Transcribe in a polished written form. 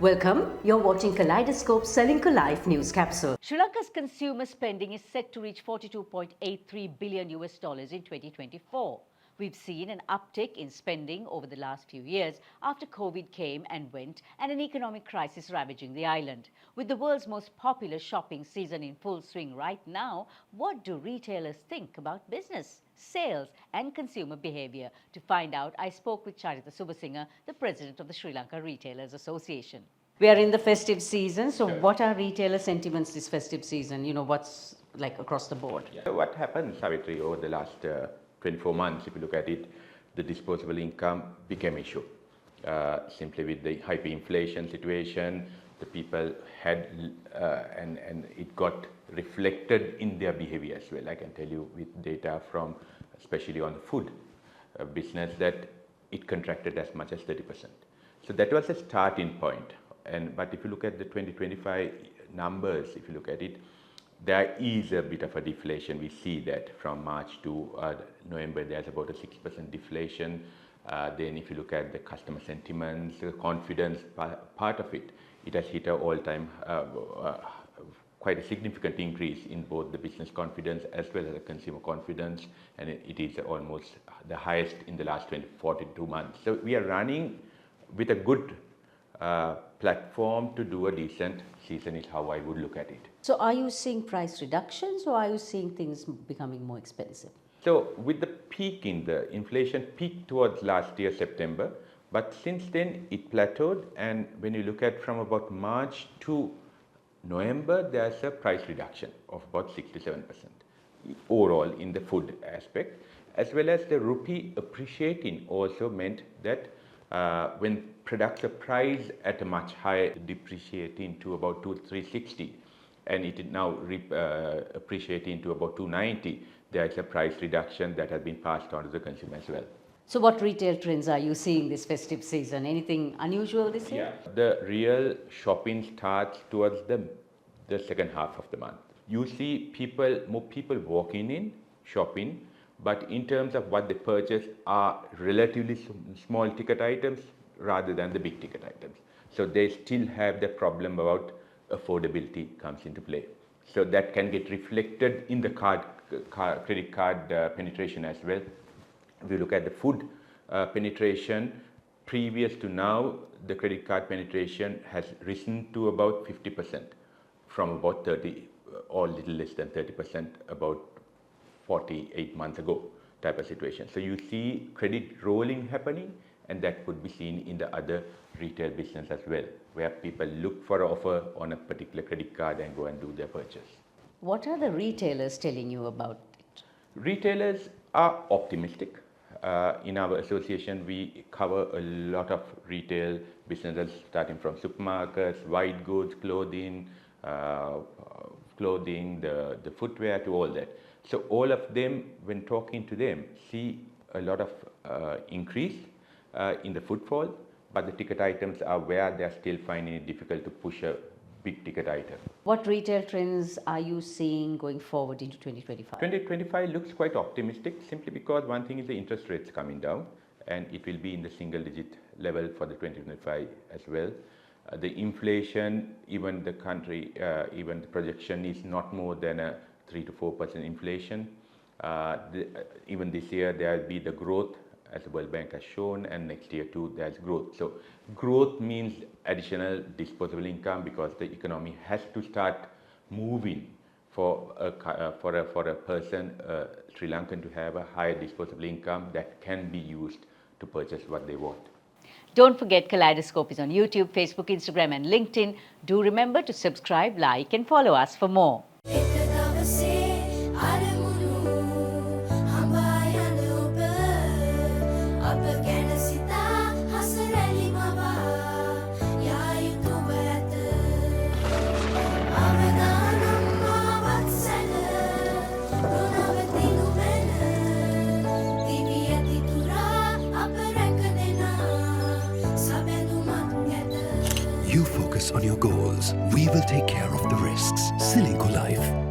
Welcome, you're watching Kaleidoscope Srilanka News Capsule. Sri Lanka's consumer spending is set to reach $42.83 billion in 2024. We've seen an uptick in spending over the last few years after COVID came and went and an economic crisis ravaging the island. With the world's most popular shopping season in full swing right now, what do retailers think about business, sales and consumer behavior? To find out, I spoke with Charitha Subasinghe, the president of the Sri Lanka Retailers Association. We are in the festive season, so what are retailer sentiments this festive season? You know, what's like across the board? Yeah. So what happened, Savithri, over the last 24 months, if you look at it, the disposable income became an issue. Simply with the hyperinflation situation, the people had, and it got reflected in their behavior as well. I can tell you with data from, especially on the food business, that it contracted as much as 30%. So that was a starting point. But if you look at the 2025 numbers, if you look at it, there is a bit of a deflation. We see that from March to November, there's about a 6% deflation. Then if you look at the customer sentiments, confidence part of it, it has hit an all-time, quite a significant increase in both the business confidence as well as the consumer confidence. And it is almost the highest in the last 42 months. So we are running with a good platform to do a decent season is how I would look at it. So are you seeing price reductions or are you seeing things becoming more expensive? So with the peak in the inflation peaked towards last year, September, but since then it plateaued, and when you look at from about March to November, there's a price reduction of about 6 to 7% overall in the food aspect, as well as the rupee appreciating also meant that when products are priced at a much higher, depreciating to about 360, and it is now appreciating to about 290, there is a price reduction that has been passed on to the consumer as well. So what retail trends are you seeing this festive season? Anything unusual this year? Yeah, the real shopping starts towards the second half of the month. You see more people walking in, shopping, but in terms of what they purchase are relatively small ticket items rather than the big ticket items. So they still have the problem about affordability comes into play. So that can get reflected in the credit card penetration as well. If you look at the food penetration, previous to now, the credit card penetration has risen to about 50% from about 30 or little less than 30% about 48 months ago type of situation. So you see credit rolling happening, and that could be seen in the other retail business as well, where people look for an offer on a particular credit card and go and do their purchase. What are the retailers telling you about it? Retailers are optimistic. In our association, we cover a lot of retail businesses, starting from supermarkets, white goods, clothing, the footwear, to all that. So all of them, when talking to them, see a lot of increase in the footfall, but the ticket items are where they are still finding it difficult to push a big ticket item. What retail trends are you seeing going forward into 2025? 2025 looks quite optimistic, simply because one thing is the interest rates coming down, and it will be in the single digit level for the 2025 as well. The inflation, even the country, even the projection is not more than a 3 to 4% inflation. Even this year there will be the growth, as the World Bank has shown, and next year too there's growth. So growth means additional disposable income, because the economy has to start moving for a person, Sri Lankan, to have a higher disposable income that can be used to purchase what they want. Don't forget, Kaleidoscope is on YouTube, Facebook, Instagram and LinkedIn. Do remember to subscribe, like and follow us for more. You focus on your goals. We will take care of the risks. Srilanka Life.